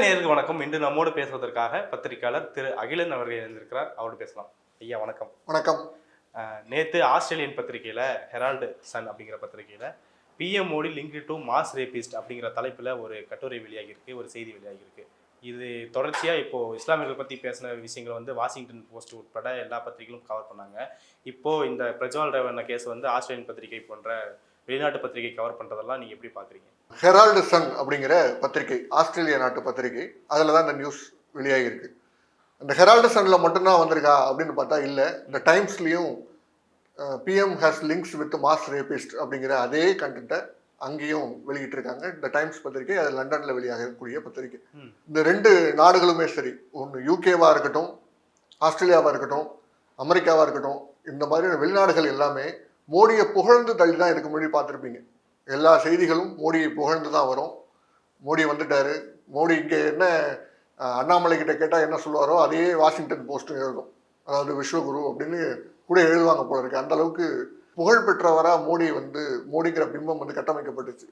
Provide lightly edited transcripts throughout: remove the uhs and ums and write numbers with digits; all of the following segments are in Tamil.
நேயர்களுக்கு வணக்கம். இன்று நம்மோடு பேசுவதற்காக பத்திரிகையாளர் திரு அகிலன் அவர்கள் இருந்திருக்கிறார். அவரோடு பேசலாம். ஐயா வணக்கம். வணக்கம். நேற்று ஆஸ்திரேலியன் பத்திரிகையில் ஹெரால்டு சன் அப்படிங்கிற பத்திரிகையில் PM Modi link to mass rapist அப்படிங்கிற தலைப்பில் ஒரு கட்டுரை வெளியாகியிருக்கு, ஒரு செய்தி வெளியாகியிருக்கு. இது தொடர்ச்சியாக இப்போது இஸ்லாமியர்கள் பற்றி பேசின விஷயங்களை வந்து வாஷிங்டன் போஸ்ட் உட்பட எல்லா பத்திரிகைகளும் கவர் பண்ணாங்க. இப்போது இந்த பிரஜ்வால் ரேவண்ணா கேஸ் வந்து ஆஸ்திரேலியன் பத்திரிகை போன்ற வெளிநாட்டு பத்திரிகை கவர் பண்ணுறதெல்லாம் நீங்கள் எப்படி பார்க்குறீங்க? ஹெரால்டு சன் அப்படிங்கிற பத்திரிகை ஆஸ்திரேலியா நாட்டு பத்திரிகை, அதில் தான் இந்த நியூஸ் வெளியாகிருக்கு. இந்த ஹெரால்டு சன்னில் மட்டும்தான் வந்திருக்கா அப்படின்னு பார்த்தா இல்லை. இந்த டைம்ஸ்லேயும் PM has links with mass rapist அப்படிங்கிற அதே கண்டென்ட்டை அங்கேயும் வெளியிட்டிருக்காங்க. இந்த டைம்ஸ் பத்திரிகை அது லண்டனில் வெளியாகக்கூடிய பத்திரிகை. இந்த ரெண்டு நாடுகளுமே சரி, ஒன்று யூகேவாக இருக்கட்டும், ஆஸ்திரேலியாவாக இருக்கட்டும், அமெரிக்காவாக இருக்கட்டும், இந்த மாதிரியான வெளிநாடுகள் எல்லாமே மோடியை புகழ்ந்து தள்ளி தான் இதுக்கு முன்னாடி பார்த்துருப்பீங்க. எல்லா செய்திகளும் மோடியை புகழ்ந்து தான் வரும். மோடி வந்துட்டாரு, மோடி இங்கே என்ன அண்ணாமலை கிட்ட கேட்டால் என்ன சொல்லுவாரோ அதே வாஷிங்டன் போஸ்ட்டும் எழுதும். அதாவது விஸ்வகுரு அப்படின்னு கூட எழுதுவாங்க போல இருக்கு. அந்த அளவுக்கு புகழ் பெற்றவராக மோடி மோடிங்கிற பிம்பம் கட்டமைக்கப்பட்டுச்சு.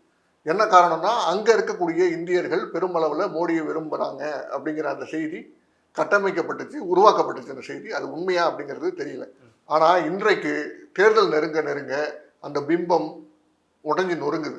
என்ன காரணம்னா அங்கே இருக்கக்கூடிய இந்தியர்கள் பெருமளவில் மோடியை விரும்புகிறாங்க அப்படிங்கிற அந்த செய்தி கட்டமைக்கப்பட்டுச்சு, உருவாக்கப்பட்டுச்சு. அந்த செய்தி அது உண்மையா அப்படிங்கிறது தெரியல. ஆனால் இன்றைக்கு தேர்தல் நெருங்க அந்த பிம்பம் உடஞ்சி நொறுங்குது.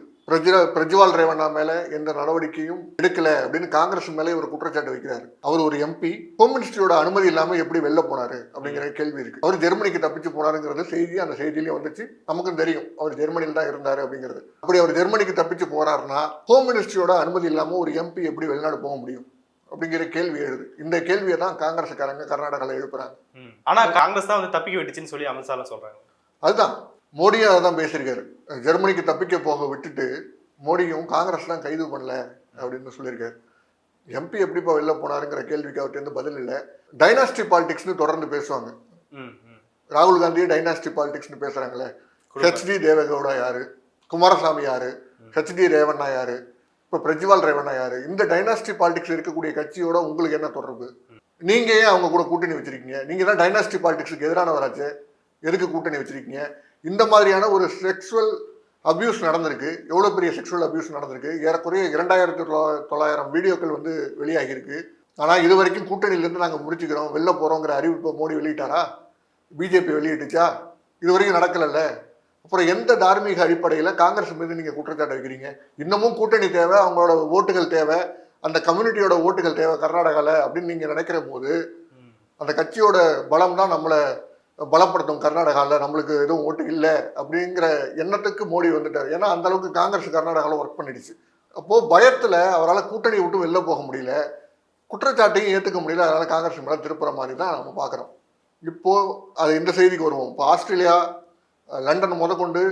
பிரஜ்வால் ரேவண்ணா மேலே எந்த நடவடிக்கையும் எடுக்கல அப்படின்னு காங்கிரஸ் மேலே ஒரு குற்றச்சாட்டு வைக்கிறாரு. அவர் ஒரு எம்பி, ஹோம் மினிஸ்ட்ரியோட அனுமதி இல்லாமல் எப்படி வெளில போனாரு அப்படிங்கிற கேள்வி இருக்கு. அவர் ஜெர்மனிக்கு தப்பிச்சு போனாருங்கிறது செய்தி அந்த செய்தியிலேயே வந்துச்சு. நமக்கும் தெரியும் அவர் ஜெர்மனியில் தான் இருந்தாரு அப்படிங்கிறது. அப்படி அவர் ஜெர்மனிக்கு தப்பிச்சு போறாருன்னா ஹோம் மினிஸ்ட்ரியோட அனுமதி இல்லாமல் ஒரு எம்பி எப்படி வெளிநாடு போக முடியும் அப்படிங்கிற கேள்வி எழுது. இந்த கேள்வியை தான் காங்கிரஸ்காரங்க கர்நாடகாவில் எழுப்புறாங்க. ஆனா காங்கிரஸ் தான் வந்து தப்பிக்க விட்டுச்சுன்னு சொல்லி அமித்ஷா சொல்றாங்க. அதுதான் மோடியும் அதை தான் பேசியிருக்காரு. ஜெர்மனிக்கு தப்பிக்க போக விட்டுட்டு மோடியும் காங்கிரஸ் தான் கைது பண்ணல அப்படின்னு சொல்லியிருக்காரு. எம்பி எப்படிப்பா வெளில போனாருங்கிற கேள்விக்கு அவர்கிட்ட பதில் இல்லை. டைனாஸ்டி பாலிடிக்ஸ்னு தொடர்ந்து பேசுவாங்க. ராகுல் காந்தியே டைனாஸ்டி பாலிடிக்ஸ்னு பேசுறாங்களே. ஹெச்டி தேவகவுடா யாரு, குமாரசாமி யாரு, ஹெச்டி ரேவண்ணா யாரு, இப்போ பிரஜ்வால் ரேவண்ணா யாரு? இந்த டைனாஸ்டி பாலிடிக்ஸ் இருக்கக்கூடிய கட்சியோட உங்களுக்கு என்ன தொடர்பு? நீங்க ஏன் அவங்க கூட கூட்டணி வச்சிருக்கீங்க? நீங்க தான் டைனாஸ்டி பாலிடிக்ஸுக்கு எதிரானவராச்சு, எதுக்கு கூட்டணி வச்சிருக்கீங்க? இந்த மாதிரியான ஒரு செக்ஷுவல் அபியூஸ் நடந்திருக்கு. எவ்வளோ பெரிய செக்ஷுவல் அபியூஸ் நடந்திருக்கு. ஏறக்குறைய 2900 வீடியோக்கள் வெளியாகியிருக்கு. ஆனால் இது வரைக்கும் கூட்டணியிலேருந்து நாங்கள் முடிச்சுக்கிறோம், வெளில போகிறோங்கிற அறிவிப்பை மோடி வெளியிட்டாரா? பிஜேபி வெளியிட்டுச்சா? இது வரைக்கும் நடக்கலைல்ல. அப்புறம் எந்த தார்மீக அடிப்படையில் காங்கிரஸ் மீது நீங்கள் குற்றச்சாட்டு வைக்கிறீங்க? இன்னமும் கூட்டணி தேவை, அவங்களோட ஓட்டுகள் தேவை, அந்த கம்யூனிட்டியோட ஓட்டுகள் தேவை கர்நாடகாவில் அப்படின்னு நீங்கள் நினைக்கிற போது அந்த கட்சியோட பலம் தான் நம்மளை பலப்படுத்தும். கர்நாடகாவில் நம்மளுக்கு எதுவும் ஓட்டு இல்லை அப்படிங்கிற எண்ணத்துக்கு மோடி வந்துட்டார். ஏன்னா அந்த அளவுக்கு காங்கிரஸ் கர்நாடகாவில் ஒர்க் பண்ணிடுச்சு. அப்போது பயத்தில் அவரால் கூட்டணி விட்டு வெளில போக முடியல, குற்றச்சாட்டையும் ஏற்றுக்க முடியல. அதனால் காங்கிரஸ் மேலே திருப்புற மாதிரி தான் நம்ம பார்க்குறோம். இப்போது அது இந்த செய்திக்கு வருவோம். இப்போ ஆஸ்திரேலியா லண்டன் முதற்கொண்டு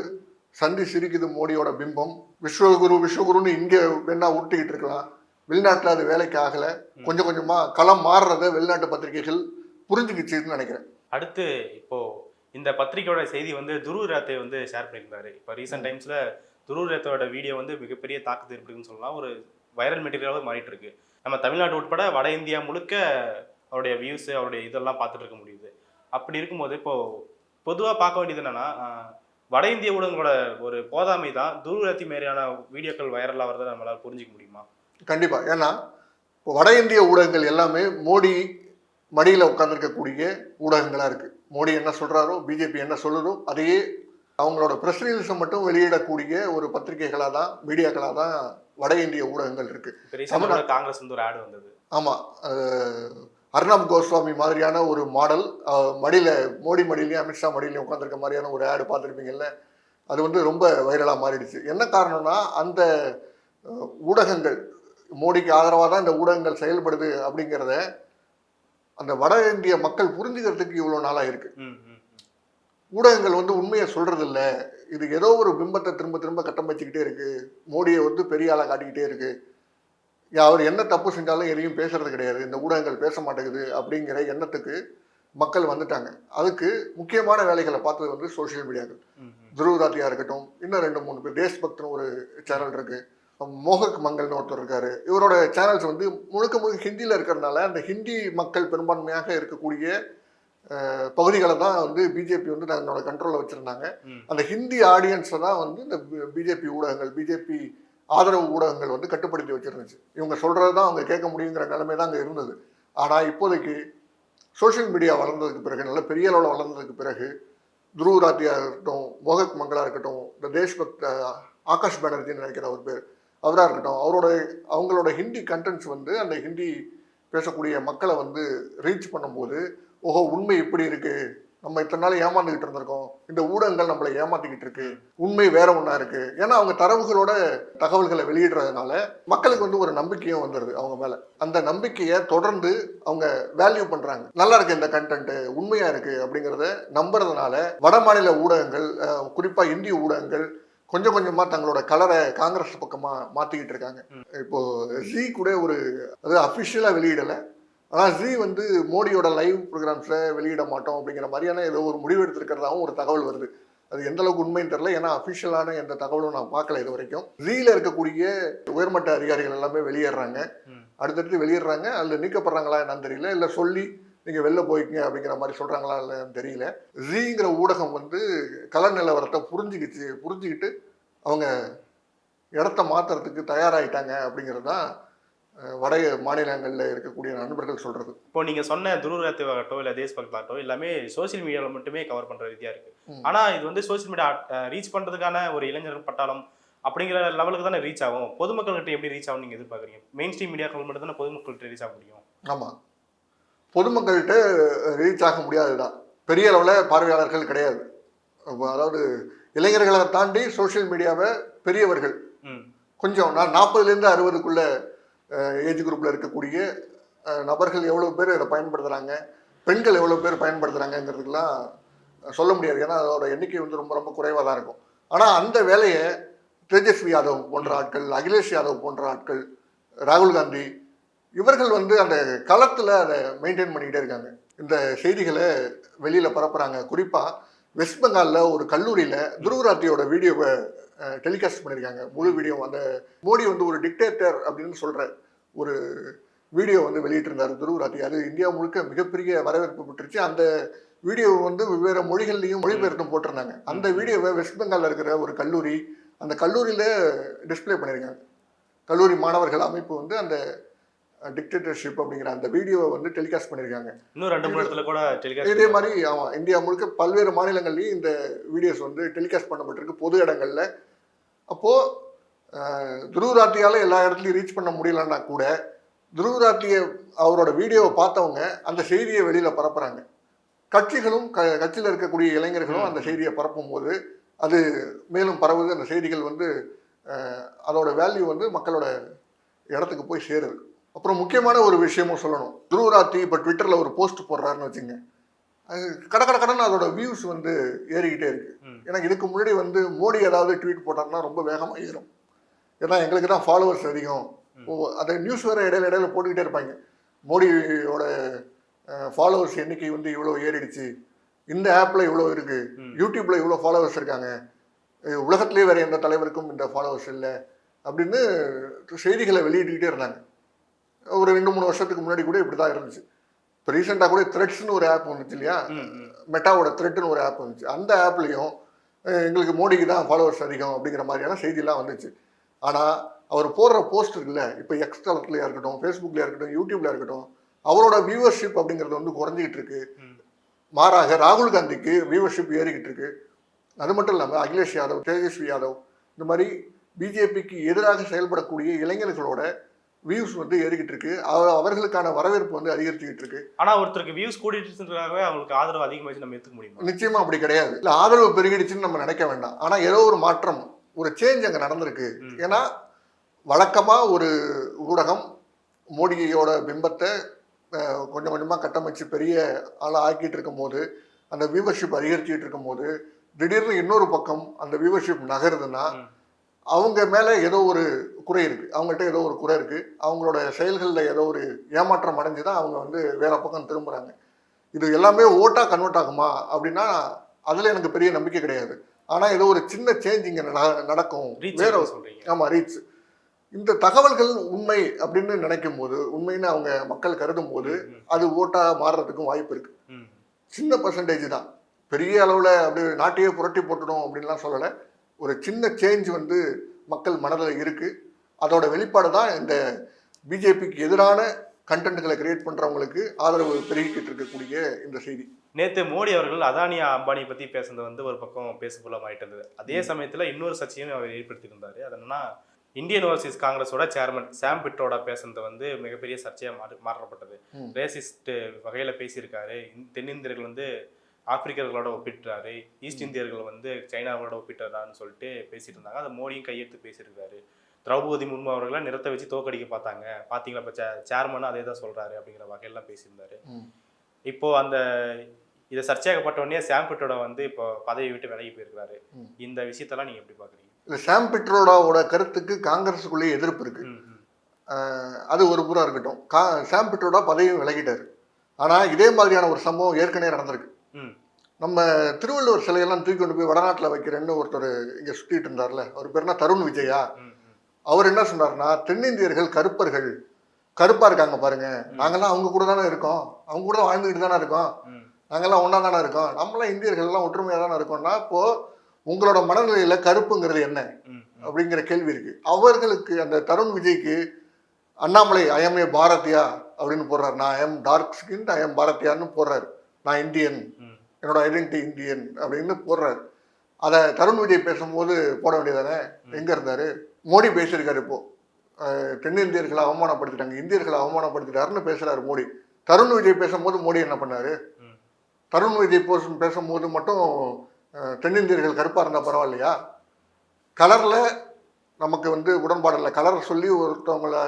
சந்தி சிரிக்குது மோடியோட பிம்பம். விஸ்வகுருன்னு இங்கே வேணா உருட்டிக்கிட்டு இருக்கலாம். வெளிநாட்டில் அது வேலைக்கு ஆகலை. கொஞ்சம் கொஞ்சமாக களம் மாறுறத வெளிநாட்டு பத்திரிகைகள் புரிஞ்சுக்கிச்சுன்னு நினைக்கிறேன். அடுத்து இப்போ இந்த பத்திரிகையோட செய்தி துருவ் ராத்தை ஷேர் பண்ணியிருந்தாரு. இப்போ ரீசெண்ட் டைம்ஸில் துருவ் ராத்தோட வீடியோ மிகப்பெரிய தாக்கத்தை ஏற்படுதுன்னு சொல்லலாம். ஒரு வைரல் மெட்டீரியலாக மாறிட்டு இருக்கு. நம்ம தமிழ்நாடு உட்பட வட இந்தியா முழுக்க அவருடைய வியூஸ், அவருடைய இதெல்லாம் பார்த்துட்டு இருக்க முடியுது. அப்படி இருக்கும்போது இப்போ பொதுவாக பார்க்க வேண்டியது என்னன்னா, வட இந்திய ஊடகங்களோட ஒரு போதாமை தான் துருவ் ராத்தி மாதிரியான வீடியோக்கள் வைரலாக வரதை நம்மளால் புரிஞ்சிக்க முடியுமா? கண்டிப்பாக. ஏன்னா இப்போ வட இந்திய ஊடகங்கள் எல்லாமே மோடி மடியில் உட்காந்துருக்கக்கூடிய ஊடகங்களாக இருக்குது. மோடி என்ன சொல்கிறாரோ, பிஜேபி என்ன சொல்லுதோ அதையே அவங்களோட ப்ரெஸ் ரிலீஸை மட்டும் வெளியிடக்கூடிய ஒரு பத்திரிகைகளாக தான், மீடியாக்களாக தான் வட இந்திய ஊடகங்கள் இருக்குது. காங்கிரஸ் ஒரு ஆடு வந்தது. ஆமாம், அர்ணப் கோஸ்வாமி மாதிரியான ஒரு மாடல் மடியில், மோடி மடியிலையும் அமித்ஷா மடியிலையும் உட்காந்துருக்க மாதிரியான ஒரு ஆடு பார்த்துருப்பீங்கல்ல. அது ரொம்ப வைரலாக மாறிடுச்சு. என்ன காரணம்னா அந்த ஊடகங்கள் மோடிக்கு ஆதரவாக தான் இந்த ஊடகங்கள் செயல்படுது அப்படிங்கிறத அந்த வட இந்திய மக்கள் புரிஞ்சுக்கிறதுக்கு இவ்வளோ நாளாக இருக்கு. ஊடகங்கள் உண்மையை சொல்றது இல்லை. இது ஏதோ ஒரு பிம்பத்தை திரும்ப திரும்ப கட்டமைச்சுக்கிட்டே இருக்கு. மோடியை பெரிய ஆளாக காட்டிக்கிட்டே இருக்கு. அவர் என்ன தப்பு செஞ்சாலும் எதையும் பேசுறது கிடையாது, இந்த ஊடகங்கள் பேச மாட்டேங்குது அப்படிங்கிற எண்ணத்துக்கு மக்கள் வந்துட்டாங்க. அதுக்கு முக்கியமான வேலைகளை பார்த்தது சோசியல் மீடியாக்கள். துருவ் ராத்தியா இருக்கட்டும், இன்னும் 2-3 பேர், தேஷ்பக்த்னு ஒரு சேனல் இருக்கு, மோகக் மங்கல்னு ஒருத்தர் இருக்காரு. இவரோட சேனல்ஸ் முழுக்க ஹிந்தியில் இருக்கிறதுனால அந்த ஹிந்தி மக்கள் பெரும்பான்மையாக இருக்கக்கூடிய பகுதிகளை தான் பிஜேபி தன்னோட கண்ட்ரோலில் வச்சுருந்தாங்க. அந்த ஹிந்தி ஆடியன்ஸை தான் இந்த பிஜேபி ஊடகங்கள், பிஜேபி ஆதரவு ஊடகங்கள் வந்து கட்டுப்படுத்தி வச்சிருந்துச்சு. இவங்க சொல்கிறது தான் அவங்க கேட்க முடியுங்கிற நிலைமை தான் அங்கே இருந்தது. ஆனால் இப்போதைக்கு சோஷியல் மீடியா வளர்ந்ததுக்கு பிறகு, நல்ல பெரிய அளவில் வளர்ந்ததுக்கு பிறகு, துருவ் ராத்தியா இருக்கட்டும், மோகக் மங்களா இருக்கட்டும், இந்த தேஷ்பக்த் ஆகாஷ் பானர்ஜின்னு நினைக்கிற ஒரு பேர், அவராக இருக்கட்டும், அவங்களோட ஹிந்தி கண்டென்ட்ஸ் வந்து அந்த ஹிந்தி பேசக்கூடிய மக்களை வந்து ரீச் பண்ணும்போது, ஓஹோ உண்மை இப்படி இருக்கு, நம்ம இத்தனை நாள் ஏமாந்துக்கிட்டு இருந்திருக்கோம், இந்த ஊடகங்கள் நம்மளை ஏமாத்திக்கிட்டு இருக்கு, உண்மை வேற ஒன்றா இருக்கு. ஏன்னா அவங்க தரவுகளோட தகவல்களை வெளியிடுறதுனால மக்களுக்கு வந்து ஒரு நம்பிக்கையும் வந்துடுது அவங்க மேல. அந்த நம்பிக்கையை தொடர்ந்து அவங்க வேல்யூ பண்றாங்க. நல்லா இருக்கு இந்த கண்டென்ட், உண்மையா இருக்கு அப்படிங்கிறத நம்புறதுனால வட மாநில ஊடகங்கள், குறிப்பா இந்திய ஊடகங்கள் கொஞ்சம் கொஞ்சமா தங்களோட கலரை காங்கிரஸ் பக்கமா மாத்திக்கிட்டு இருக்காங்க. இப்போ ஜி கூட அது அஃபிஷியலா வெளியிடலை, ஆனால் ஜி வந்து மோடியோட லைவ் ப்ரோக்ராம்ஸை வெளியிட மாட்டோம் அப்படிங்கிற மாதிரியான ஏதோ ஒரு முடிவு எடுத்திருக்கிறதாவும் ஒரு தகவல் வருது. அது எந்த அளவுக்கு உண்மைன்னு தெரியல, ஏன்னா அஃபிஷியலான எந்த தகவலும் நான் பார்க்கல இது வரைக்கும். ஜியில் இருக்கக்கூடிய உயர்மட்ட அதிகாரிகள் எல்லாமே வெளியேறாங்க, அடுத்தடுத்து வெளியிடுறாங்க. அதில் நீக்கப்படுறாங்களா என்னன்னு தெரியல, இல்லை சொல்லி நீங்கள் வெளில போய்க்குங்க அப்படிங்கிற மாதிரி சொல்கிறாங்களா இல்லைன்னு தெரியல. ஜிங்கிற ஊடகம் வந்து கள நிலவரத்தை புரிஞ்சுக்கிட்டு அவங்க இடத்த மாற்றுறதுக்கு தயாராகிட்டாங்க அப்படிங்கிறது தான் வட மாநிலங்களில் இருக்கக்கூடிய நண்பர்கள் சொல்கிறது. இப்போ நீங்கள் சொன்ன துருவ் ராத்தேவாகட்டும் இல்லை தேஷ்பக்த் ஆகட்டும் எல்லாமே சோசியல் மீடியாவில் மட்டுமே கவர் பண்ணுற ரீதியாக இருக்குது. ஆனால் இது வந்து சோசியல் மீடியா ரீச் பண்ணுறதுக்கான ஒரு இளைஞர் பட்டாளம் அப்படிங்கிற லெவலுக்கு தானே ரீச் ஆகும். பொதுமக்கள்கிட்ட எப்படி ரீச் ஆகும் நீங்கள் எதிர்பார்க்குறீங்க? மெயின் ஸ்ட்ரீம் மீடியாக்கள் மட்டும் தானே பொதுமக்கள்கிட்ட ரீச் ஆக முடியும். ஆமாம், பொதுமக்கள்கிட்ட ரீச் ஆக முடியாதுதான். பெரிய அளவில் பார்வையாளர்கள் கிடையாது. அதாவது இளைஞர்களை தாண்டி சோஷியல் மீடியாவை பெரியவர்கள் கொஞ்சம் 40லேருந்து 60க்குள்ள ஏஜ் குரூப்பில் இருக்கக்கூடிய நபர்கள் எவ்வளோ பேர் இதை பயன்படுத்துகிறாங்க, பெண்கள் எவ்வளோ பேர் பயன்படுத்துகிறாங்கங்கிறதுக்கெலாம் சொல்ல முடியாது. ஏன்னா அதோட எண்ணிக்கை வந்து ரொம்ப ரொம்ப குறைவாக தான் இருக்கும். ஆனால் அந்த வேலையை தேஜஸ்வி யாதவ் போன்ற ஆட்கள், அகிலேஷ் யாதவ் போன்ற ஆட்கள், ராகுல் காந்தி இவர்கள் வந்து அந்த களத்தில் அதை மெயின்டைன் பண்ணிக்கிட்டே இருக்காங்க. இந்த செய்திகளை வெளியில் பரப்புகிறாங்க. குறிப்பாக வெஸ்ட் பெங்காலில் ஒரு கல்லூரியில் துருவ் ராத்தியோட வீடியோவை டெலிகாஸ்ட் பண்ணியிருக்காங்க, முழு வீடியோ. அந்த மோடி வந்து ஒரு டிக்டேட்டர் அப்படின்னு சொல்கிற ஒரு வீடியோ வந்து வெளியிட்டிருந்தார் துருவ் ராத்தி. அது இந்தியா முழுக்க மிகப்பெரிய வரவேற்பு பெற்றுச்சு. அந்த வீடியோ வந்து வெவ்வேறு மொழிகள்லையும் மொழிபெயர்த்தும் போட்டிருந்தாங்க. அந்த வீடியோவை வெஸ்ட் பெங்காலில் இருக்கிற ஒரு கல்லூரி, அந்த கல்லூரியில் டிஸ்பிளே பண்ணியிருக்காங்க. கல்லூரி மாணவர்கள் அமைப்பு வந்து அந்த டிக்டேட்டர்ஷிப் அப்படிங்கிற அந்த வீடியோவை வந்து டெலிகாஸ்ட் பண்ணியிருக்காங்க. இன்னும் 2-3 இடத்துல கூட டெலிகாஸ்ட். இதே மாதிரி ஆமாம், இந்தியா முழுக்க பல்வேறு மாநிலங்கள்லையும் இந்த வீடியோஸ் வந்து டெலிகாஸ்ட் பண்ணப்பட்டிருக்கு பொது இடங்களில். அப்போது துருவ் ராத்தியால் எல்லா இடத்துலையும் ரீச் பண்ண முடியலன்னா கூட துருவ் ராத்தியை அவரோட வீடியோவை பார்த்தவங்க அந்த செய்தியை வெளியில் பரப்புகிறாங்க. கட்சிகளும் கட்சியில் இருக்கக்கூடிய இளைஞர்களும் அந்த செய்தியை பரப்பும் போது அது மேலும் பரவுது. அந்த செய்திகள் வந்து அதோட வேல்யூ வந்து மக்களோட இடத்துக்கு போய் சேருது. அப்புறம் முக்கியமான ஒரு விஷயமும் சொல்லணும். துருவ் ராத்தி இப்போ ட்விட்டரில் ஒரு போஸ்ட் போடுறாருன்னு வச்சுங்க, அது கடன்னு அதோட வியூஸ் வந்து ஏறிக்கிட்டே இருக்கு. ஏன்னா இதுக்கு முன்னாடி வந்து மோடி ஏதாவது ட்வீட் போட்டாருன்னா ரொம்ப வேகமாக ஏறும். ஏன்னா எங்களுக்கு தான் ஃபாலோவர்ஸ் அதிகம். அதை நியூஸ் வேறு இடையில போட்டுக்கிட்டே இருப்பாங்க. மோடியோட ஃபாலோவர்ஸ் எண்ணிக்கை வந்து இவ்வளோ ஏறிடுச்சு, இந்த ஆப்பில் இவ்வளோ இருக்குது, யூடியூப்பில் இவ்வளோ ஃபாலோவர்ஸ் இருக்காங்க, உலகத்துலேயே வேறு எந்த தலைவருக்கும் இந்த ஃபாலோவர்ஸ் இல்லை அப்படின்னு செய்திகளை வெளியிட்டுக்கிட்டே இருந்தாங்க. ஒரு 2-3 வருஷத்துக்கு முன்னாடி கூட இப்படி தான் இருந்துச்சு. இப்போ ரீசெண்டாக கூட த்ரெட்ஸ்னு ஒரு ஆப் வந்துச்சு இல்லையா, மெட்டாவோட த்ரெட்னு ஒரு ஆப் வந்துச்சு. அந்த ஆப்லேயும் எங்களுக்கு மோடிக்கு தான் ஃபாலோவர்ஸ் அதிகம் அப்படிங்கிற மாதிரியான செய்தியெல்லாம் வந்துச்சு. ஆனால் அவர் போடுற போஸ்ட் இருக்குல்ல, இப்போ எக்ஸ் தளத்துலையா இருக்கட்டும், ஃபேஸ்புக்லையா இருக்கட்டும், யூடியூப்ல இருக்கட்டும், அவரோட வியூவர்ஷிப் அப்படிங்கிறது வந்து குறைஞ்சிக்கிட்டு இருக்கு. மாறாக ராகுல் காந்திக்கு வியூவர்ஷிப் ஏறிக்கிட்டு இருக்கு. அது மட்டும் இல்லாமல் அகிலேஷ் யாதவ், தேஜஸ்வி யாதவ் இந்த மாதிரி பிஜேபிக்கு எதிராக செயல்படக்கூடிய இளைஞர்களோட வியூஸ் வந்து ஏறிக்கிட்டு இருக்கு. அவர்களுக்கான வரவேற்பு வந்து அதிகரிச்சுக்கிட்டு இருக்கு. ஆனால் ஒருத்தருக்கு வியூஸ் கூடிட்டுருக்காகவே அவங்களுக்கு ஆதரவு அதிகமாச்சு நம்ம எடுத்துக்க முடியும்? நிச்சயமா அப்படி கிடையாது. இல்லை ஆதரவு பெருகிடுச்சுன்னு நம்ம நினைக்க வேண்டாம். ஆனால் ஏதோ ஒரு மாற்றம், ஒரு சேஞ்ச் அங்கே நடந்திருக்கு. ஏன்னா வழக்கமாக ஒரு ஊடகம் மோடியோட பிம்பத்தை கொஞ்சம் கொஞ்சமாக கட்டமைச்சு பெரிய ஆளாக ஆக்கிட்டு இருக்கும் போது, அந்த வியூவர்ஷிப் அதிகரிச்சுக்கிட்டு இருக்கும் போது, திடீர்னு இன்னொரு பக்கம் அந்த வியூவர்ஷிப் நகருதுன்னா அவங்க மேலே ஏதோ ஒரு குறை இருக்குது, அவங்கள்ட்ட ஏதோ ஒரு குறை இருக்குது, அவங்களோட செயல்களில் ஏதோ ஒரு ஏமாற்றம் அடைஞ்சு தான் அவங்க வந்து வேற பக்கம் திரும்புகிறாங்க. இது எல்லாமே ஓட்டாக கன்வெர்ட் ஆகுமா அப்படின்னா அதில் எனக்கு பெரிய நம்பிக்கை கிடையாது. ஆனால் ஏதோ ஒரு சின்ன சேஞ்ச் இங்கே நடக்கும். வேற ஆமாம், ரீச். இந்த தகவல்கள் உண்மை அப்படின்னு நினைக்கும் போது, உண்மைன்னு அவங்க மக்கள் கருதும் போது அது ஓட்டாக மாறுறதுக்கும் வாய்ப்பு இருக்கு. சின்ன பர்சன்டேஜ் தான், பெரிய அளவில் அப்படி நாட்டையே புரட்டி போட்டுடும் அப்படின்லாம் சொல்லலை. ஒரு சின்ன சேஞ்ச் வந்து மக்கள் மனதில் இருக்கு. அதோட வெளிப்பாடு தான் இந்த பிஜேபிக்கு எதிரான கண்டென்ட்களை கிரியேட் பண்றவங்களுக்கு ஆதரவு பெருகிக்கிட்டு இருக்கக்கூடிய இந்த செய்தி. நேத்து மோடி அவர்கள் அதானி அம்பானி பத்தி பேசுனது வந்து ஒரு பக்கம் பேசுபொருளாக ஆயிட்டு இருந்தது. அதே சமயத்துல இன்னொரு சர்ச்சையும் அவர் ஏற்படுத்தியிருந்தாரு. அது என்னன்னா, இந்தியன் ஓவர்சீஸ் காங்கிரஸோட சேர்மன் சாம் பிட்ரோடா பேசுனது வந்து மிகப்பெரிய சர்ச்சையா மாற்றப்பட்டது. ரேசிஸ்ட் வகையில பேசியிருக்காரு. தென்னிந்தியர்கள் வந்து ஆப்பிரிக்கர்களோட ஒப்பிட்டுறாரு, ஈஸ்ட் இந்தியர்கள் வந்து சைனாவோட ஒப்பிட்டுறாருன்னு சொல்லிட்டு பேசிட்டு இருந்தாங்க. அதை மோடியும் கையெடுத்து பேசியிருக்காரு. திரௌபதி முர்மு அவர்களை நிறத்தை வச்சு தோக்கடிக்க பார்த்தாங்க, பாத்தீங்களா இப்ப சேர்மனும் அதே தான் சொல்றாரு அப்படிங்கிற வகையெல்லாம் பேசியிருந்தாரு. இப்போ அந்த இதை சர்ச்சையாகப்பட்ட உடனே சாம் பிட்ரோடா வந்து இப்போ பதவியை விட்டு விலகி போயிருக்காரு. இந்த விஷயத்தெல்லாம் நீங்க எப்படி பாக்குறீங்க? இல்லை, சாம் பிட்ரோடாவோட கருத்துக்கு காங்கிரஸுக்குள்ளேயே எதிர்ப்பு இருக்கு. அது ஒரு புறம் இருக்கட்டும். சாம் பிட்ரோடா பதவியும் விலகிட்டாரு. ஆனால் இதே மாதிரியான ஒரு சம்பவம் ஏற்கனவே நடந்திருக்கு. நம்ம திருவள்ளுவர் சிலையெல்லாம் தூக்கி கொண்டு போய் வடநாட்டில் வைக்கிறேன்னு ஒருத்தர் இங்கே சுற்றிட்டு இருந்தார்ல, அவர் பேர்னா தருண் விஜயா. அவர் என்ன சொன்னார்னா, தென்னிந்தியர்கள் கருப்பர்கள், கருப்பா இருக்காங்க பாருங்க, நாங்கெல்லாம் அவங்க கூட தானே இருக்கோம், அவங்க கூட வாழ்ந்துக்கிட்டு தானே இருக்கோம், நாங்கெல்லாம் ஒன்றா தானே இருக்கோம், நம்மளாம் இந்தியர்கள் எல்லாம் ஒற்றுமையாக தானே இருக்கோம்னா, இப்போ உங்களோட மனநிலையில கருப்புங்கிறது என்ன அப்படிங்கிற கேள்வி இருக்கு. அவர்களுக்கு அந்த தருண் விஜய்க்கு அண்ணாமலை ஐஎம் ஏ பாரதியா அப்படின்னு போடுறாரு. நான் ஐஎம் டார்க் ஸ்கின், ஐஎம் பாரதியான்னு போடுறாரு. நான் இந்தியன், என்னோட ஐடென்டிட்டி இந்தியன் அப்படின்னு போடுறாரு. அதை தருண் விஜய் பேசும்போது போட வேண்டியதானே? எங்க இருந்தாரு? மோடி பேசியிருக்காரு. இப்போ தென்னிந்தியர்களை அவமானப்படுத்திட்டாங்க, இந்தியர்களை அவமானப்படுத்திட்டாருன்னு பேசுறாரு மோடி. தருண் விஜய் பேசும்போது மோடி என்ன பண்ணாரு? தருண் விஜய் பேசும்போது மட்டும் தென்னிந்தியர்கள் கருப்பா இருந்தா பரவாயில்லையா? கலர்ல நமக்கு வந்து உடன்பாடு இல்லை. கலர் சொல்லி ஒருத்தவங்களை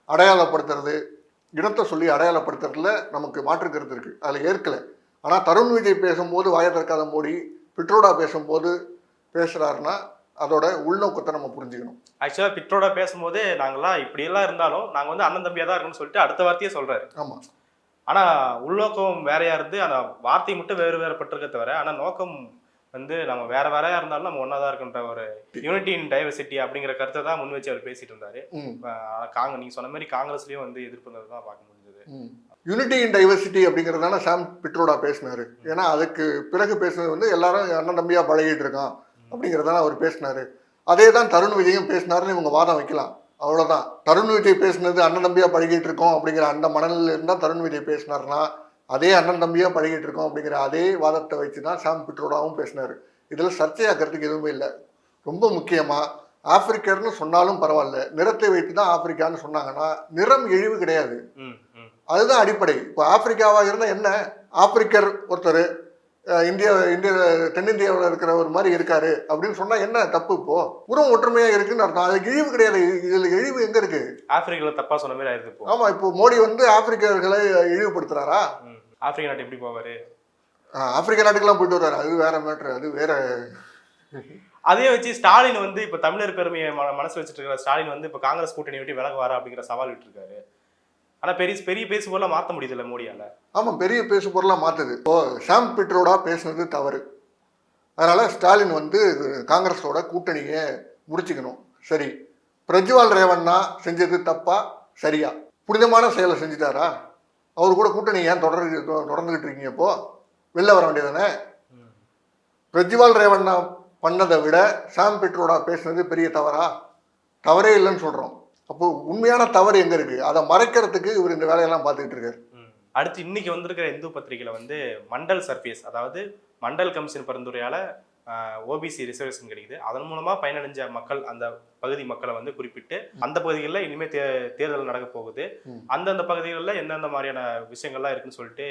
அடையாளப்படுத்துறது, இனத்தை சொல்லி அடையாளப்படுத்துறதுல நமக்கு மாற்று கருத்து இருக்கு, அதில் ஏற்கலை. ஆனால் தருண் விஜய் பேசும்போது வாயை திறக்காத மோடி பிட்ரோடா பேசும்போது பேசுறாருன்னா அதோட உள்நோக்கத்தை நம்ம புரிஞ்சுக்கணும். ஆக்சுவலாக பிட்ரோடா பேசும்போது நாங்களாம் இப்படியெல்லாம் இருந்தாலும் நாங்கள் வந்து அண்ணன் தம்பியாக தான் இருக்கணும்னு சொல்லிட்டு அடுத்த வார்த்தையே சொல்றாரு. ஆமாம். ஆனால் உள்நோக்கம் வேறையா இருந்து அந்த வார்த்தை மட்டும் வேறு வேறு பட்டிருக்க தவிர, ஆனால் நோக்கம் வந்து நம்ம வேற வேறையா இருந்தாலும் நம்ம ஒன்னா தான் இருக்கின்ற ஒரு யூனிட்டி இன் டைவர்சிட்டி அப்படிங்கிற கருத்தை தான் முன் வச்சு அவர் பேசிட்டு இருந்தாரு. நீங்க சொன்ன மாதிரி காங்கிரஸ்லயும் வந்து எதிர்ப்புங்கிறது தான் பார்க்க முடிஞ்சது. யூனிட்டி இன் டைவர்சிட்டி அப்படிங்கிறதான சாம் பிட்ரோடா பேசினாரு. ஏன்னா அதுக்கு பிறகு பேசுனது வந்து எல்லாரும் அண்ணன் தம்பியா பழகிட்டு இருக்கான் அப்படிங்கிறதான அவர் பேசினாரு. அதே தான் தருண் விஜயும் பேசினாருன்னு இவங்க வாதம் வைக்கலாம், அவ்வளோதான். தருண் விஜய் பேசினது அண்ணன் தம்பியா பழகிட்டு இருக்கோம் அப்படிங்கிற அந்த மனநிலையில் இருந்தால் தருண் விஜய் பேசினார்னா, அதே அண்ணன் தம்பியா பழகிட்டு இருக்கோம் அப்படிங்கிற அதே வாதத்தை வச்சு தான் சாம் பிட்ரோடாவும் பேசினாரு. இதில் சர்ச்சையாக்கிறதுக்கு எதுவுமே இல்லை. ரொம்ப முக்கியமாக ஆப்பிரிக்கர்னு சொன்னாலும் பரவாயில்ல, நிறத்தை வைத்து தான் ஆப்பிரிக்கான்னு சொன்னாங்கன்னா நிறம் இழிவு கிடையாது, அதுதான் அடிப்படை. இப்போ ஆப்பிரிக்காவாக இருந்தால் என்ன, ஆப்பிரிக்கர் ஒருத்தர் தென்னிந்தியாவில் இருக்கிற ஒரு மாதிரி இருக்காரு அப்படின்னு சொன்னா என்ன தப்பு? இப்போ உரம் ஒற்றுமையா இருக்குன்னு அர்த்தம், அதுக்கு இழிவு கிடையாது. இதுல இழிவு எங்க இருக்கு? ஆப்பிரிக்கால தப்பா சொன்ன மாதிரி ஆயிருக்கு. ஆமா, இப்போ மோடி வந்து ஆப்பிரிக்கர்களை இழிவுபடுத்துறாரா? ஆப்பிரிக்கா நாட்டு எப்படி போவாரு? ஆப்பிரிக்கா நாட்டுக்கெல்லாம் போயிட்டு வர்றாரு, அது வேற மேட்ரு, அது வேற. அதே வச்சு ஸ்டாலின் வந்து இப்ப தமிழர் பெருமையை மனசு வச்சுட்டு இருக்கிற ஸ்டாலின் வந்து இப்ப காங்கிரஸ் கூட்டணி விட்டு விலகுவாரா அப்படிங்கிற சவால் விட்டு இருக்காரு. ஆனா பெரிய பேசு பொருளா மாற்ற முடியுதுல்ல மோடியால? ஆமா, பெரிய பேசு பொருளா மாத்துது. இப்போ சாம் பிட்ரோடா பேசுனது தவறு, அதனால ஸ்டாலின் வந்து காங்கிரஸோட கூட்டணியை முடிச்சுக்கணும். சரி, பிரஜ்வால் ரேவண்ணா செஞ்சது தப்பா சரியா? புனிதமான செயலை செஞ்சுட்டாரா? அவர் கூட கூட்டணி ஏன் தொடர்ந்துகிட்டு இருக்கீங்க? இப்போ வெளில வர வேண்டியதானே? பிரஜ்வால் ரேவண்ணா பண்ணதை விட சாம் பிட்ரோடா பேசுனது பெரிய தவறா? தவறே இல்லைன்னு சொல்றோம். அப்போ உண்மையான தவறு எங்க இருக்கு? அதை மறைக்கிறதுக்கு இவர் இந்த வேலையெல்லாம் பார்த்துக்கிட்டு இருக்காரு. அடுத்து இன்னைக்கு வந்திருக்கிற இந்து பத்திரிகையில வந்து மண்டல் சர்ஃபேஸ், அதாவது மண்டல் கமிஷன் பரிந்துரையால ஓபிசி ரிசர்வேஷன் கிடைக்குது, அதன் மூலமா பயனடைஞ்ச மக்கள், அந்த பகுதி மக்களை வந்து குறிப்பிட்டு அந்த பகுதிகளில் இனிமே தேர்தல் நடக்க போகுது, அந்தந்த பகுதிகளில் எந்தெந்த மாதிரியான விஷயங்கள்லாம் இருக்குன்னு சொல்லிட்டு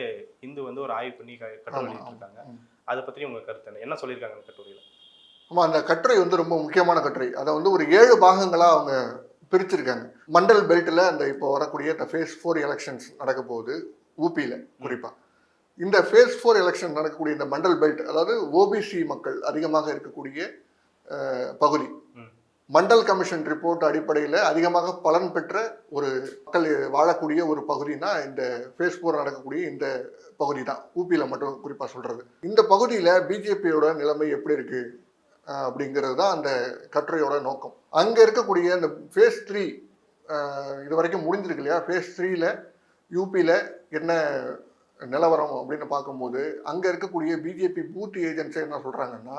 இந்து வந்து ஒரு ஆய்வு பண்ணி கட்டுரை எழுதியிருக்காங்க. அதை பற்றி உங்க கருத்து என்ன சொல்லியிருக்காங்க அந்த கட்டுரையில்? ஆமா, அந்த கட்டுரை வந்து ரொம்ப முக்கியமான கட்டுரை. அதை வந்து ஒரு 7 பாகங்களா அவங்க பிரிச்சிருக்காங்க. மண்டல் பெல்ட்டில் அந்த இப்போ வரக்கூடிய ஃபேஸ் 4 எலெக்ஷன்ஸ் நடக்க போகுது ஊபியில் குறிப்பாக. இந்த ஃபேஸ் 4 எலெக்ஷன் நடக்கக்கூடிய இந்த மண்டல் பெல்ட், அதாவது ஓபிசி மக்கள் அதிகமாக இருக்கக்கூடிய பகுதி, மண்டல் கமிஷன் ரிப்போர்ட் அடிப்படையில் அதிகமாக பலன் பெற்ற ஒரு மக்கள் வாழக்கூடிய ஒரு பகுதினா இந்த ஃபேஸ் 4 நடக்கக்கூடிய இந்த பகுதி தான். ஊபியில் மட்டும் குறிப்பாக சொல்கிறது. இந்த பகுதியில் பிஜேபியோட நிலைமை எப்படி இருக்குது அப்படிங்கிறது தான் அந்த கட்டுரையோட நோக்கம். அங்கே இருக்கக்கூடிய இந்த ஃபேஸ் 3 இது வரைக்கும் முடிஞ்சிருக்கு இல்லையா? ஃபேஸ் 3ல யூபியில் என்ன நிலவரம் அப்படின்னு பார்க்கும்போது அங்கே இருக்கக்கூடிய பிஜேபி பூத் ஏஜென்ட்ஸே என்ன சொல்கிறாங்கன்னா,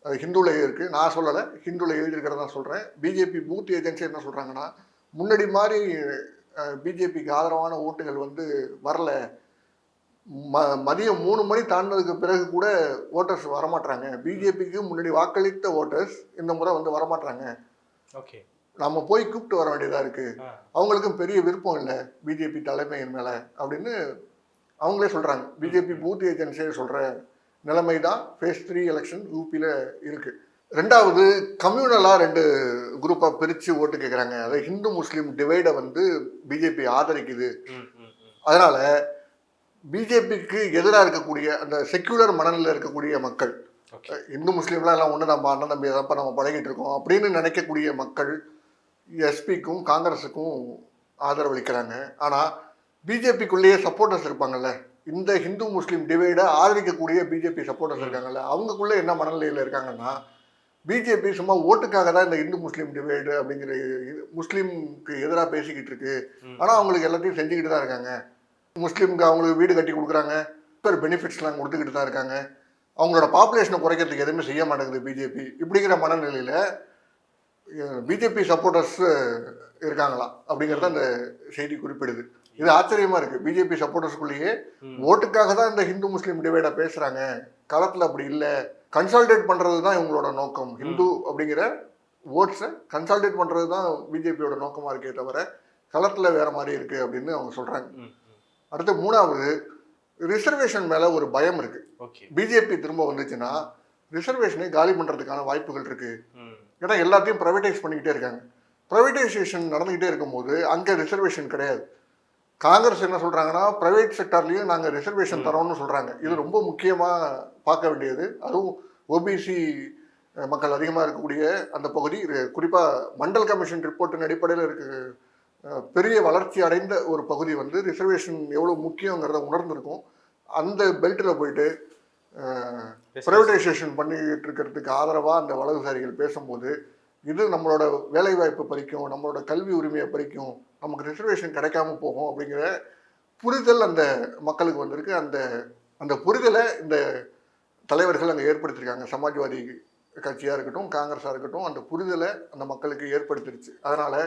அது ஹிந்துல இருக்கு, நான் சொல்லலை, ஹிந்துல எழுதியிருக்கிறதா சொல்கிறேன். பிஜேபி பூத் ஏஜென்சி என்ன சொல்கிறாங்கன்னா, முன்னாடி மாதிரி பிஜேபிக்கு ஆதரவான ஓட்டுகள் வந்து வரல, மதியம் 3 மணி தாண்டினதுக்கு பிறகு கூட ஓட்டர்ஸ் வரமாட்டாங்க, பிஜேபிக்கு முன்னாடி வாக்களித்த ஓட்டர்ஸ் இந்த முறை வந்து வரமாட்டாங்க, ஓகே, நம்ம போய் கூப்பிட்டு வர வேண்டியதாக இருக்குது, அவங்களுக்கும் பெரிய விருப்பம் இல்லை பிஜேபி தலைமையின் மேலே அப்படின்னு அவங்களே சொல்கிறாங்க. பிஜேபி பூத் ஏஜென்சியே சொல்கிற நிலைமை தான் ஃபேஸ் 3 எலெக்ஷன் யூபியில் இருக்குது. ரெண்டாவது, கம்யூனலாக 2 குரூப்பாக பிரித்து ஓட்டு கேட்குறாங்க. அதை ஹிந்து முஸ்லீம் டிவைடை வந்து பிஜேபி ஆதரிக்குது. அதனால் பிஜேபிக்கு எதிராக இருக்கக்கூடிய அந்த செக்யூலர் மனநிலையில் இருக்கக்கூடிய மக்கள், இந்து முஸ்லீம்லாம் எல்லாம் ஒன்று, நம்ம அண்ணன் தம்பி தான் நம்ம பழகிட்டு இருக்கோம் அப்படின்னு நினைக்கக்கூடிய மக்கள் எஸ்பிக்கும் காங்கிரஸுக்கும் ஆதரவளிக்கிறாங்க. ஆனால் பிஜேபிக்குள்ளேயே சப்போர்ட்டர்ஸ் இருப்பாங்கல்ல, இந்த ஹிந்து முஸ்லீம் டிவைடை ஆதரிக்கக்கூடிய பிஜேபி சப்போர்ட்டர்ஸ் இருக்காங்கல்ல, அவங்களுக்குள்ளே என்ன மனநிலையில் இருக்காங்கன்னா, பிஜேபி சும்மா ஓட்டுக்காக தான் இந்த இந்து முஸ்லீம் டிவைடு அப்படிங்கிற முஸ்லீமுக்கு எதிராக பேசிக்கிட்டு இருக்கு, ஆனால் அவங்களுக்கு எல்லாத்தையும் செஞ்சுக்கிட்டு தான் இருக்காங்க. முஸ்லீமுக்கு அவங்களுக்கு வீடு கட்டி கொடுக்குறாங்க, பெனிஃபிட்ஸ்லாம் கொடுத்துக்கிட்டு தான் இருக்காங்க, அவங்களோட பாப்புலேஷனை குறைக்கிறதுக்கு எதுவுமே செய்ய மாட்டேங்குது பிஜேபி. இப்படிங்கிற மனநிலையில் பிஜேபி சப்போர்ட்டர்ஸ் இருக்காங்களா அப்படிங்கிறத அந்த செய்தி குறிப்பிடுது. இது ஆச்சரியமா இருக்கு. பிஜேபி சப்போர்ட்டர்ஸ்குள்ளேயே ஓட்டுக்காக தான் இந்த ஹிந்து முஸ்லீம் டிவைடா பேசுறாங்க, களத்தில் அப்படி இல்லை, கன்சால்டேட் பண்றது தான் இவங்களோட நோக்கம், ஹிந்து அப்படிங்கிற ஓட்ஸை கன்சால்டேட் பண்றது தான் பிஜேபியோட நோக்கமா இருக்கே தவிர களத்தில் வேற மாதிரி இருக்கு அப்படின்னு அவங்க சொல்றாங்க. அடுத்து மூணாவது, ரிசர்வேஷன் மேல ஒரு பயம் இருக்கு. பிஜேபி திரும்ப வந்துச்சுன்னா ரிசர்வேஷனை காலி பண்றதுக்கான வாய்ப்புகள் இருக்கு. ஏன்னா எல்லாத்தையும் ப்ரைவேட்டைஸ் பண்ணிக்கிட்டே இருக்காங்க. ப்ரைவேட்டைசேஷன் நடந்துக்கிட்டே இருக்கும்போது அங்கே ரிசர்வேஷன் கிடையாது. காங்கிரஸ் என்ன சொல்கிறாங்கன்னா, ப்ரைவேட் செக்டார்லேயும் நாங்கள் ரிசர்வேஷன் தரோம்னு சொல்கிறாங்க. இது ரொம்ப முக்கியமாக பார்க்க வேண்டியது. அதுவும் ஓபிசி மக்கள் அதிகமாக இருக்கக்கூடிய அந்த பகுதி, குறிப்பாக மண்டல் கமிஷன் ரிப்போர்ட்டின் அடிப்படையில் இருக்க பெரிய வளர்ச்சி அடைந்த ஒரு பகுதி வந்து ரிசர்வேஷன் எவ்வளோ முக்கியங்கிறத உணர்ந்திருக்கும். அந்த பெல்ட்டில் போயிட்டு ப்ரைவேட்டைசேஷன் பண்ணிக்கிட்டு இருக்கிறதுக்கு ஆதரவாக அந்த வலதுசாரிகள் பேசும்போது, இது நம்மளோட வேலைவாய்ப்பு பறிக்கும், நம்மளோட கல்வி உரிமையை பறிக்கும், நமக்கு ரிசர்வேஷன் கிடைக்காம போகும் அப்படிங்கிற புரிதல் அந்த மக்களுக்கு வந்திருக்கு. அந்த புரிதலை இந்த தலைவர்கள் அங்கே ஏற்படுத்தியிருக்காங்க. சமாஜ்வாதி கட்சியாக இருக்கட்டும், காங்கிரஸாக இருக்கட்டும், அந்த புரிதலை அந்த மக்களுக்கு ஏற்படுத்திருச்சு. அதனால்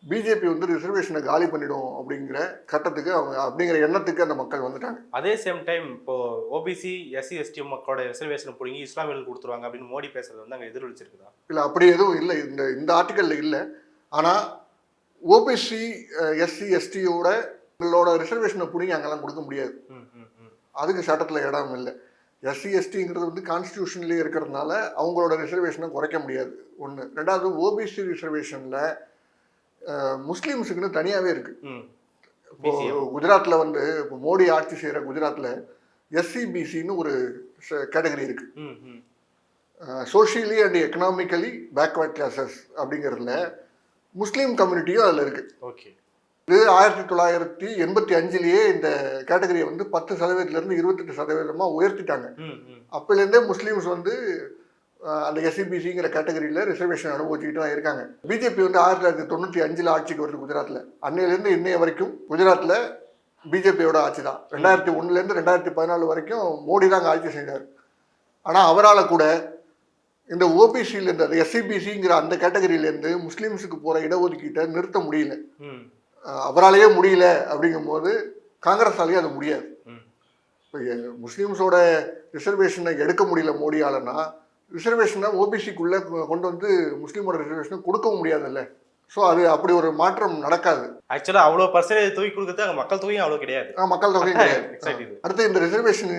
பிஜேபி வந்து ரிசர்வேஷனை காலி பண்ணிடும் அப்படிங்கிற கட்டத்துக்கு அவங்க, அப்படிங்கிற எண்ணத்துக்கு அந்த மக்கள் வந்துட்டாங்க. அதே சேம் டைம் இப்போ ஓபிசி எஸ்சி எஸ்டி மக்களோட ரிசர்வேஷன் பிடிங்கி இஸ்லாமியர்கள் கொடுத்துருவாங்க அப்படின்னு மோடி பேசுறது வந்து அங்கே எதிரொலிச்சிருக்குதா? இல்லை, அப்படி எதுவும் இல்லை, இந்த ஆர்டிக்கலில் இல்லை. ஆனால் ஓபிசி எஸ்சி எஸ்டியோட ரிசர்வேஷனை பிடிங்கி அங்கெல்லாம் கொடுக்க முடியாது, அதுக்கு சட்டத்தில் இடம் இல்லை. எஸ்சி எஸ்டிங்கிறது வந்து கான்ஸ்டியூஷன்லேயே இருக்கிறதுனால அவங்களோட ரிசர்வேஷனை குறைக்க முடியாது, ஒன்று. ரெண்டாவது, ஓபிசி ரிசர்வேஷனில் முஸ்லீம்ஸுக்குன்னு தனியாகவே இருக்குது. இப்போ குஜராத்தில் வந்து இப்போ மோடி ஆட்சி செய்கிற குஜராத்தில் எஸ்சிபிசின்னு ஒரு கேட்டகரி இருக்குது, socially and economically backward classes அப்படிங்கிறதுல முஸ்லீம் கம்யூனிட்டியும் அதில் இருக்குது. ஓகே. இது 1985 இந்த கேட்டகரியை வந்து 10% 28% உயர்த்திட்டாங்க. அப்போலேருந்தே முஸ்லீம்ஸ் வந்து அந்த எஸ்சிபிசிங்கிற கேட்டகரியில் ரிசர்வேஷன் அனுபவிச்சுக்கிட்டு தான் இருக்காங்க. பிஜேபி வந்து 1995 ஆட்சிக்கு வருது குஜராத்தில். அன்னையிலேருந்து இன்னைய வரைக்கும் குஜராத்தில் பிஜேபியோட ஆட்சி தான். 2001 2014 வரைக்கும் மோடி தான் ஆட்சி செய்தார். ஆனால் அவரால் கூட இந்த ஓபிசியிலேருந்து, அந்த எஸ்சிபிசிங்கிற அந்த கேட்டகரியிலேருந்து முஸ்லீம்ஸுக்கு போகிற இடஒதுக்கீட்டை நிறுத்த முடியல. அவராலேயே முடியல அப்படிங்கும்போது காங்கிரஸாலேயே அது முடியாது. இப்போ முஸ்லீம்ஸோட ரிசர்வேஷனை எடுக்க முடியல மோடியாலன்னா, ரிசர்வேஷனை ஓபிசிக்குள்ளே கொண்டு வந்து முஸ்லீமோட ரிசர்வேஷனை கொடுக்கவும் முடியாதுல்ல. ஸோ அது அப்படி ஒரு மாற்றம் நடக்காது. ஆக்சுவலாக அவ்வளோ பர்சன்டேஜ் தொகை கொடுக்குறது அங்கே மக்கள் தொகையும் அவ்வளோ கிடையாது. மக்கள் தொகையும் கிடையாது. அடுத்து இந்த ரிசர்வேஷன்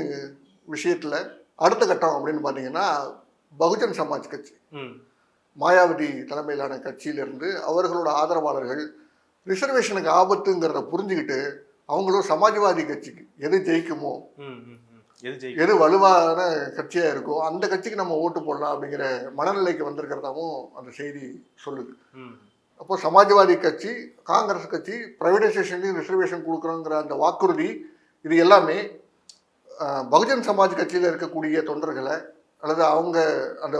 விஷயத்தில் அடுத்த கட்டம் அப்படின்னு பார்த்தீங்கன்னா, பகுஜன் சமாஜ் கட்சி, மாயாவதி தலைமையிலான கட்சியிலிருந்து அவர்களோட ஆதரவாளர்கள் ரிசர்வேஷனுக்கு ஆபத்துங்கிறத புரிஞ்சுக்கிட்டு அவங்களும் சமாஜ்வாதி கட்சிக்கு எது ஜெயிக்குமோ, எது வலுவான கட்சியாக இருக்கோ அந்த கட்சிக்கு நம்ம ஓட்டு போடலாம் அப்படிங்கிற மனநிலைக்கு வந்திருக்கிறதாவும் அந்த செய்தி சொல்லுது. அப்போ சமாஜ்வாதி கட்சி, காங்கிரஸ் கட்சி ப்ரைவேடைசேஷன்லையும் ரிசர்வேஷன் கொடுக்குறோங்கிற அந்த வாக்குறுதி, இது எல்லாமே பகுஜன் சமாஜ் கட்சியில் இருக்கக்கூடிய தொண்டர்களை அல்லது அவங்க அந்த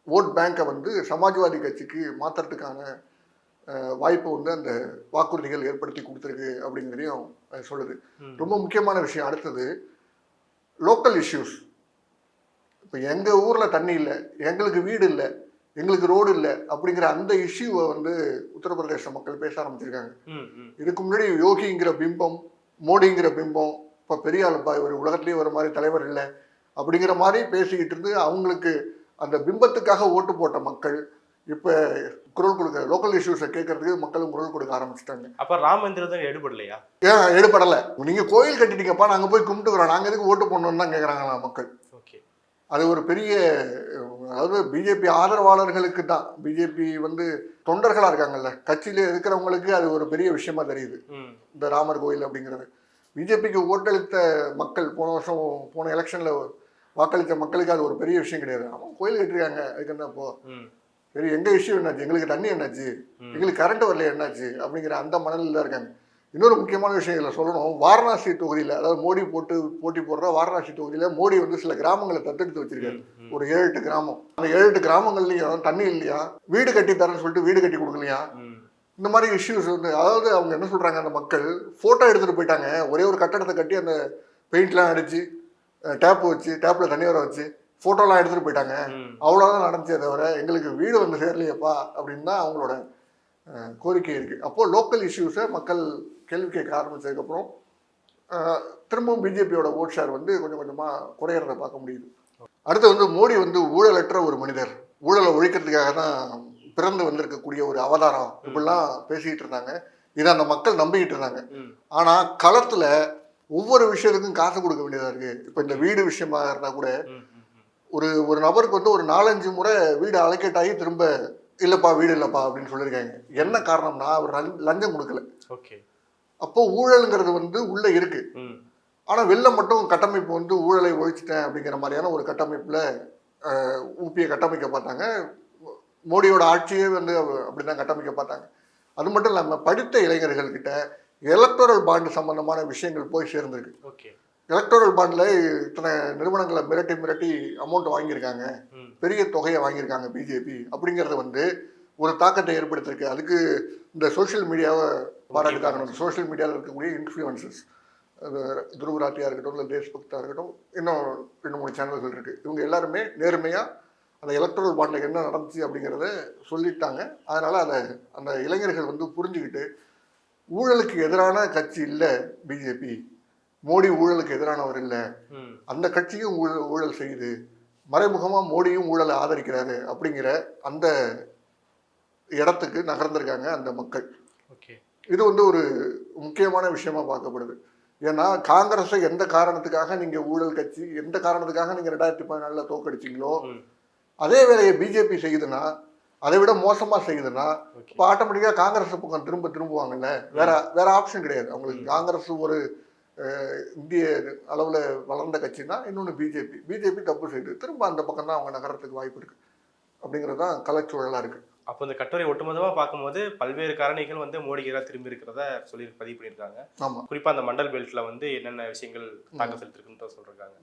ஓட் பேங்கை வந்து சமாஜ்வாதி கட்சிக்கு மாற்றுறதுக்கான வாய்ப்பு வந்து அந்த வாக்குறுதிகள் ஏற்படுத்தி கொடுத்துருக்கு அப்படிங்கிறதையும் சொல்லுது. ரொம்ப முக்கியமான விஷயம் அடுத்தது, லோக்கல் இஷ்யூஸ். இப்போ எங்கள் ஊரில் தண்ணி இல்லை, எங்களுக்கு வீடு இல்லை, எங்களுக்கு ரோடு இல்லை அப்படிங்கிற அந்த இஷ்யூவை வந்து உத்தரப்பிரதேச மக்கள் பேச ஆரம்பிச்சிருக்காங்க. இதுக்கு முன்னாடி யோகிங்கிற பிம்பம், மோடிங்கிற பிம்பம், இப்போ பெரிய ஆளுப்பா இவர் உலகத்துலேயே ஒரு மாதிரி தலைவர் இல்லை அப்படிங்கிற மாதிரி பேசிக்கிட்டு இருந்து அவங்களுக்கு அந்த பிம்பத்துக்காக ஓட்டு போட்ட மக்கள் இப்போ குரல் கொடுக்க லோக்கல் இஷ்யூஸை கேட்கறதுக்கு மக்களும் குரல் கொடுக்க ஆரம்பிச்சிட்டாங்க. அப்போ ராம் மந்திரம் தான் எடுபடலையா? ஏன் எடுபடலை? நீங்கள் கோயில் கட்டிட்டீங்கப்பா, நாங்கள் போய் கும்பிட்டுக்கிறோம், நாங்கள் எதுக்கு ஓட்டு போடணும்னு தான் கேட்குறாங்களா மக்கள். ஓகே, அது ஒரு பெரிய, அதாவது பிஜேபி ஆதரவாளர்களுக்கு தான், பிஜேபி வந்து தொண்டர்களாக இருக்காங்கல்ல, கட்சியில் இருக்கிறவங்களுக்கு அது ஒரு பெரிய விஷயமா தெரியுது இந்த ராமர் கோயில் அப்படிங்கிறது. பிஜேபிக்கு ஓட்டளித்த மக்கள் போன எலெக்ஷனில் வாக்களித்த மக்களுக்கு அது ஒரு பெரிய விஷயம் கிடையாது. அவன் கோயில் கட்டிருக்காங்க, அதுக்கு என்ன இப்போ சரி, எங்கள் இஷ்யூ என்னாச்சு, எங்களுக்கு தண்ணி என்னாச்சு, எங்களுக்கு கரண்ட் வரல என்னாச்சு அப்படிங்கிற அந்த மனநிலையில் தான் இருக்காங்க. இன்னொரு முக்கியமான விஷயம் இதில் சொல்லணும், வாரணாசி தொகுதியில், அதாவது மோடி போட்டி போடுற வாரணாசி தொகுதியில் மோடி வந்து சில கிராமங்களை தத்தெடுத்து வச்சிருக்காரு. ஒரு 7-8 கிராமம். அந்த 7-8 கிராமங்கள்லையும் தண்ணி இல்லையா, வீடு கட்டி தரேன்னு சொல்லிட்டு வீடு கட்டி கொடுக்கலையா, இந்த மாதிரி இஷ்யூஸ் வந்து, அதாவது அவங்க என்ன சொல்கிறாங்க, அந்த மக்கள் ஃபோட்டோ எடுத்துகிட்டு போயிட்டாங்க, ஒரே ஒரு கட்டடத்தை கட்டி அந்த பெயிண்ட்லாம் அடித்து டேப்பு வச்சு டேப்பில் தண்ணி வர வச்சு ஃபோட்டோலாம் எடுத்துகிட்டு போயிட்டாங்க, அவ்வளோதான் நடந்துச்சே தவிர எங்களுக்கு வீடு வந்து சேரலையப்பா அப்படின்னு தான் அவங்களோட கோரிக்கை இருக்குது. அப்போது லோக்கல் இஷ்யூஸை மக்கள் கேள்வி கேட்க ஆரம்பித்ததுக்கப்புறம் திரும்பவும் பிஜேபியோட ஓட் ஷேர் வந்து கொஞ்சம் கொஞ்சமாக குறையிறத பார்க்க முடியுது. அடுத்து வந்து மோடி வந்து ஊழலற்ற ஒரு மனிதர், ஊழலை ஒழிக்கிறதுக்காக தான் பிறந்து வந்திருக்கக்கூடிய ஒரு அவதாரம், இப்படிலாம் பேசிக்கிட்டு இருந்தாங்க. இதை அந்த மக்கள் நம்பிக்கிட்டு இருந்தாங்க. ஆனால் களத்தில் ஒவ்வொரு விஷயத்துக்கும் காசு கொடுக்க வேண்டியதாக இருக்குது. இப்போ இந்த வீடு விஷயமா இருந்தால் கூட ஒரு நபருக்கு வந்து ஒரு 4-5 முறை வீடு அலோகேட் ஆகி திரும்ப இல்லைப்பா வீடு இல்லைப்பா அப்படின்னு சொல்லியிருக்காங்க. என்ன காரணம்னா அவர் லஞ்சம் கொடுக்கல. ஓகே, அப்போ ஊழலுங்கிறது வந்து உள்ளே இருக்கு. ஆனால் வெளில மட்டும் கட்டமைப்பு வந்து ஊழலை ஒழிச்சிட்டேன் அப்படிங்கிற மாதிரியான ஒரு கட்டமைப்பில் ஊப்பியை கட்டமைக்க பார்த்தாங்க. மோடியோட ஆட்சியே வந்து அப்படி தான் கட்டமைக்க பார்த்தாங்க. அது மட்டும் இல்லாமல் படித்த இளைஞர்கள்கிட்ட எலக்டோரல் பாண்டு சம்பந்தமான விஷயங்கள் போய் சேர்ந்துருக்கு. ஓகே, எலக்டோரல் பாண்டில் இத்தனை நிறுவனங்களை மிரட்டி அமௌண்ட் வாங்கியிருக்காங்க, பெரிய தொகையை வாங்கியிருக்காங்க பிஜேபி அப்படிங்கிறது வந்து ஒரு தாக்கத்தை ஏற்படுத்திருக்கு. அதுக்கு இந்த சோஷியல் மீடியாவை பாராட்டுக்காங்க. சோஷியல் மீடியாவில் இருக்கக்கூடிய இன்ஃப்ளூயன்சஸ், துருவராத்தியாக இருக்கட்டும், இல்லை தேஷ்பக்தா இருக்கட்டும், இன்னும் 2-3 சேனல்கள் இருக்குது. இவங்க எல்லாருமே நேர்மையாக அந்த எலக்ட்ரல் பாண்டில் என்ன நடந்துச்சு அப்படிங்கிறத சொல்லிட்டாங்க. அதனால் அந்த இளைஞர்கள் வந்து புரிஞ்சுக்கிட்டு ஊழலுக்கு எதிரான கட்சி இல்லை பிஜேபி, மோடி ஊழலுக்கு எதிரானவர் இல்லை, அந்த கட்சியும் ஊழல் செய்யுது, மறைமுகமாக மோடியும் ஊழலை ஆதரிக்கிறாரு அப்படிங்கிற அந்த இடத்துக்கு நகர்ந்திருக்காங்க அந்த மக்கள். ஓகே, இது வந்து ஒரு முக்கியமான விஷயமா பார்க்கப்படுது. ஏன்னா காங்கிரஸை எந்த காரணத்துக்காக நீங்கள் ஊழல் கட்சி, எந்த காரணத்துக்காக நீங்கள் 2014 தோக்கடிச்சிங்களோ அதே வேலையை பிஜேபி செய்யுதுன்னா, அதை விட மோசமாக செய்யுதுன்னா, இப்போ ஆட்டோமேட்டிக்காக காங்கிரஸ் பக்கம் திரும்புவாங்கல்ல. வேற ஆப்ஷன் கிடையாது அவங்களுக்கு. காங்கிரஸ் ஒரு இந்திய அளவில் வளர்ந்த கட்சின்னா, இன்னொன்று பிஜேபி தப்பு செய்யுது, திரும்ப அந்த பக்கம் தான் அவங்க நகரத்துக்கு வாய்ப்பு இருக்குது அப்படிங்கிறது தான் கலைச்சூழலாக இருக்குது. அப்போ இந்த கட்டுரை ஒட்டுமொத்தமாக பார்க்கும்போது பல்வேறு காரணிகள் வந்து மோடிக்கு எதிராக திரும்பி இருக்கிறத பதிவு பண்ணியிருக்காங்க. ஆமாம், குறிப்பாக அந்த மண்டல் பெல்ட்டில் வந்து என்னென்ன விஷயங்கள் தாக்கம் செலுத்திருக்குன்னு தான் சொல்கிறாங்க.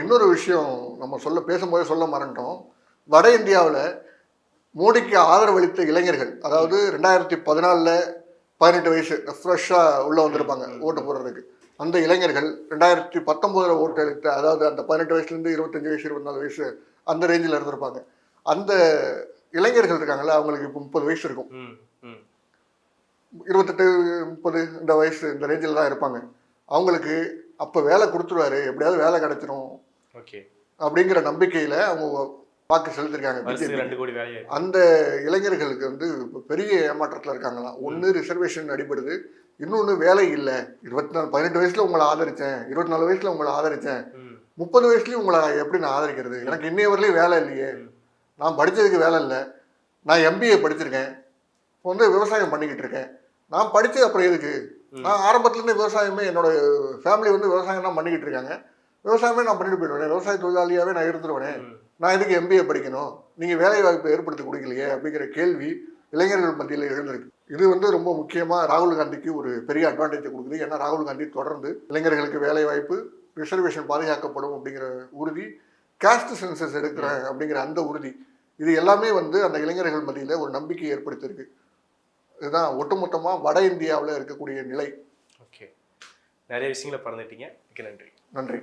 இன்னொரு விஷயம் நம்ம பேசும்போதே சொல்ல மறந்துட்டோம். வட இந்தியாவில் மோடிக்கு ஆதரவளித்த இளைஞர்கள், அதாவது 2014 18 வயசு ஃப்ரெஷ்ஷாக உள்ளே வந்திருப்பாங்க ஓட்டு போடுறதுக்கு, அந்த இளைஞர்கள் 2019 ஓட்டு அளித்த, அதாவது அந்த 18 வயசுலேருந்து 25 வயசு 24 வயசு அந்த ரேஞ்சில் இருந்திருப்பாங்க. அந்த இளைஞர்கள் இருக்காங்கல்ல, அவங்களுக்கு இப்போ 30 வயசு இருக்கும், 28-30 இந்த வயசு இந்த ரேஞ்சில் தான் இருப்பாங்க. அவங்களுக்கு அப்போ வேலை கொடுத்துருவாரு, எப்படியாவது வேலை கிடைச்சிரும் ஓகே அப்படிங்கிற நம்பிக்கையில் அவங்க வாக்கு செலுத்திருக்காங்க. அந்த இளைஞர்களுக்கு வந்து பெரிய ஏமாற்றத்தில் இருக்காங்களாம். ஒன்று ரிசர்வேஷன் அடிபடுது, இன்னொன்று வேலை இல்லை. 18 வயசுல உங்களை ஆதரிச்சேன், 24 வயசுல உங்களை ஆதரிச்சேன், 30 வயசுலயும் உங்களை எப்படி நான் ஆதரிக்கிறது, எனக்கு இன்னைய வரலையும் வேலை இல்லையே, நான் படித்ததுக்கு வேலை இல்லை, நான் MBA படிச்சிருக்கேன், இப்போ வந்து விவசாயம் பண்ணிக்கிட்டு இருக்கேன், நான் படித்தது அப்புறம் எதுக்கு, நான் ஆரம்பத்துலேருந்து விவசாயமே, என்னோட ஃபேமிலி வந்து விவசாயம் தான் பண்ணிக்கிட்டு இருக்காங்க, விவசாயமே நான் பண்ணிட்டு போயிடுவேன், விவசாய தொழிலாளியாகவே நான் இருந்துருவேனே, நான் எதுக்கு MBA படிக்கணும், நீங்கள் வேலை வாய்ப்பை ஏற்படுத்தி கொடுக்கலையே அப்படிங்கிற கேள்வி இளைஞர்கள் மத்தியில் எழுந்திருக்கு. இது வந்து ரொம்ப முக்கியமாக ராகுல் காந்திக்கு ஒரு பெரிய அட்வான்டேஜை கொடுக்குது. ஏன்னா ராகுல் காந்தி தொடர்ந்து இளைஞர்களுக்கு வேலை வாய்ப்பு, ரிசர்வேஷன் பாதுகாக்கப்படும் அப்படிங்கிற உறுதி, காஸ்ட் சென்சஸ் எடுக்கிறேன் அப்படிங்கிற அந்த உறுதி, இது எல்லாமே வந்து அந்த இளைஞர்கள் மத்தியில் ஒரு நம்பிக்கையை ஏற்படுத்தியிருக்கு. இதுதான் ஒட்டுமொத்தமாக வட இந்தியாவில் இருக்கக்கூடிய நிலை. ஓகே, நிறைய விஷயங்களை பறந்துட்டீங்க. நன்றி. நன்றி.